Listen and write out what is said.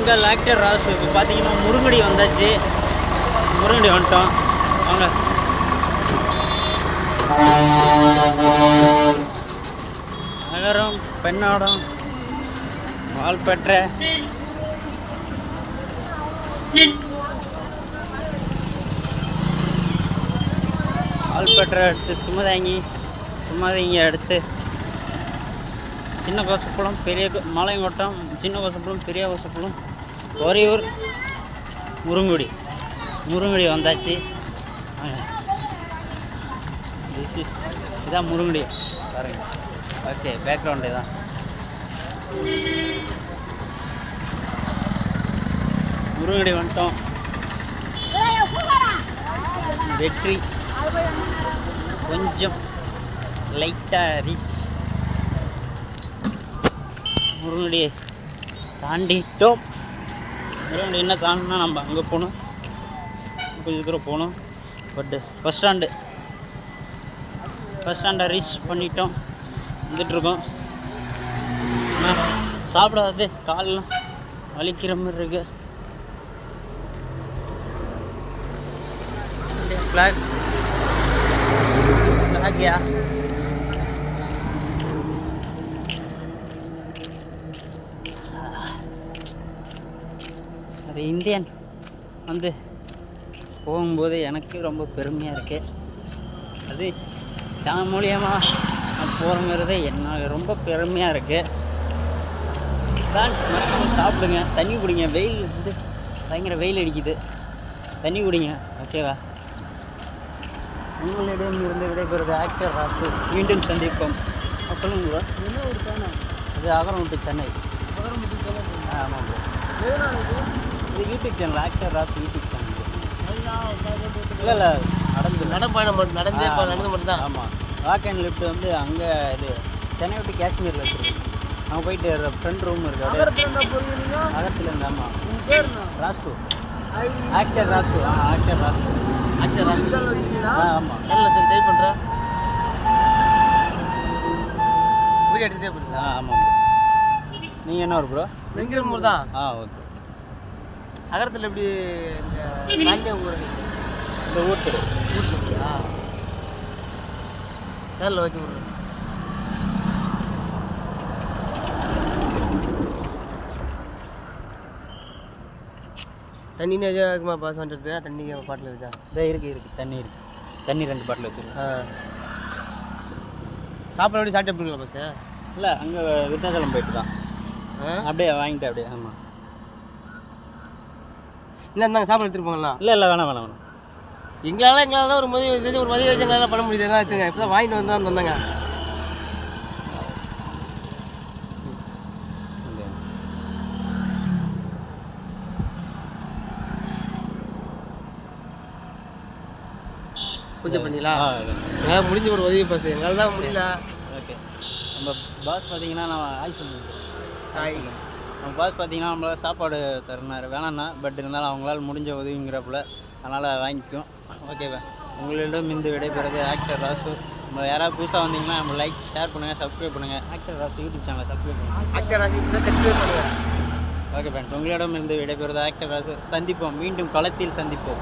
எங்கள் ஆக்டர் ராசு இப்போ பார்த்தீங்கன்னா முருங்கடி வந்தாச்சு. முருங்கடி வந்துட்டோம். வாங்க. நகரம், பெண்ணாடம், வால்பெற்ற, வால்பெற்ற அடுத்து சுமதாங்கி அடுத்து சின்ன கோசப்பழம், பெரிய மாலையங்கோட்டம், சின்ன கோசப்பழம், பெரிய கோசப்பழம், ஒரையூர், முருங்குடி வந்தாச்சு. இதான் முருங்குடி பாருங்க. ஓகே, பேக்ரவுண்டு தான். முருங்குடி வந்துட்டோம். வெற்றி கொஞ்சம் லைட்டாக ரீச். முருங்கடியை தாண்டிட்டோம். முருங்கடி என்ன தாண்டினா நம்ம அங்கே போகணும், கொஞ்சம் தூரம் போகணும். பட்டு பஸ் ஸ்டாண்டை ரீச் பண்ணிட்டோம். வந்துட்டுருக்கோம். சாப்பிடாது காலெலாம் வலிக்கிற மாதிரி இருக்கு. ஃப்ளாக்யா ஒரு இந்தியன் வந்து போகும்போது எனக்கு ரொம்ப பெருமையாக இருக்குது. அது தான் மூலியமாக நான் போகிறங்கிறதே என்ன ரொம்ப பெருமையாக இருக்குது. தான் சாப்பிடுங்க, தண்ணி குடிங்க. வெயில் வந்து பயங்கர வெயில் அடிக்குது. தண்ணி குடிங்க, ஓகேவா? உங்களிடம் இருந்து விடைபெறுவது ஆக்டர் ராசு. மீண்டும் சந்திப்போம். சொல்லுங்க. என்ன ஒரு சேனல் அது? அகரமுட்டு சென்னை. ஆமாம் ப்ரோ. இது YouTube channel, actor Rasu YouTube channel. இல்லை நடந்து மட்டும் தான். ஆமாம், வாக் அண்ட் லிஃப்ட் வந்து அங்கே இது சென்னை விட்டு காஷ்மீரில் வச்சுருக்கோம். அங்கே போயிட்டு ஃப்ரெண்ட் ரூம் இருக்குது. அகத்துலேருந்து. ஆமாம், ராசு, ஆக்டர் ராசு. ஆக்டர் ராசு. ஆமாம், டைப் பண்ணுறேன். வீடியோ எடுத்துகிட்டே பண்ணுறேன். ஆமாம் ப்ரோ. நீங்கள் என்ன ஒரு ப்ரோ? பெங்களூர் தான். ஓகே. அகரத்தில் எப்படி இந்த ஊர் இந்த ஊர் நேரில் வச்சு விட்றேன். தண்ணி எதாவது இருக்குமா? பாஸ் பண்ணுறது தண்ணி பாட்டில் இருக்கா? இதாக இருக்குது. தண்ணி 2 பாட்டில் வச்சுருக்கேன். சாப்பிட எப்படி சாப்பிட்டு போயிருங்களா பஸ்? இல்லை, அங்கே விருத்தாச்சலம் போயிட்டு தான் அப்படியே வாங்கிட்டு அப்படியே. ஆமாம். இல்லை இருந்தாங்க சாப்பிட எடுத்துகிட்டு போங்களா? இல்லை வேணாம். எங்களால் தான் ஒரு மதிய வச்சு எங்களால் பண்ண முடியுது. எல்லாம் வச்சுங்க. இப்போ தான் வாங்கிட்டு வந்து தான் தந்தாங்க. பூஜை பண்ணிங்களா? எங்களால் முடிஞ்ச ஒரு உதவி பஸ், எங்களால் தான் முடியல. ஓகே. நம்ம பாஸ் பார்த்தீங்கன்னா நான் சொல்லுவேன். நம்ம பாஸ் பார்த்தீங்கன்னா நம்மளால் சாப்பாடு தரனார் வேணாண்ணா. பட் இருந்தாலும் அவங்களால முடிஞ்ச உதவிங்கிறப்பல அதனால் வாங்கிக்கும். ஓகேவா? உங்களிடம் இந்த விடைபெறுவது ஆக்டர் ராசு. நம்ம யாராவது புதுசாக வந்தீங்கன்னா நம்ம லைக், ஷேர் பண்ணுங்கள், சப்ஸ்கிரைப் பண்ணுங்கள். ஆக்டர் ராசு யூடியூப் சேனலை சப்ஸ்கிரைப் பண்ணுங்கள். ஆக்டர் ராசு சப்ஸ்கிரைப் பண்ணுங்கள். ஓகே ஃப்ரெண்ட்ஸ், உங்களிடம் இருந்து விடைபெறுவது ஆக்டர் ராசு. சந்திப்போம், மீண்டும் களத்தில் சந்திப்போம்.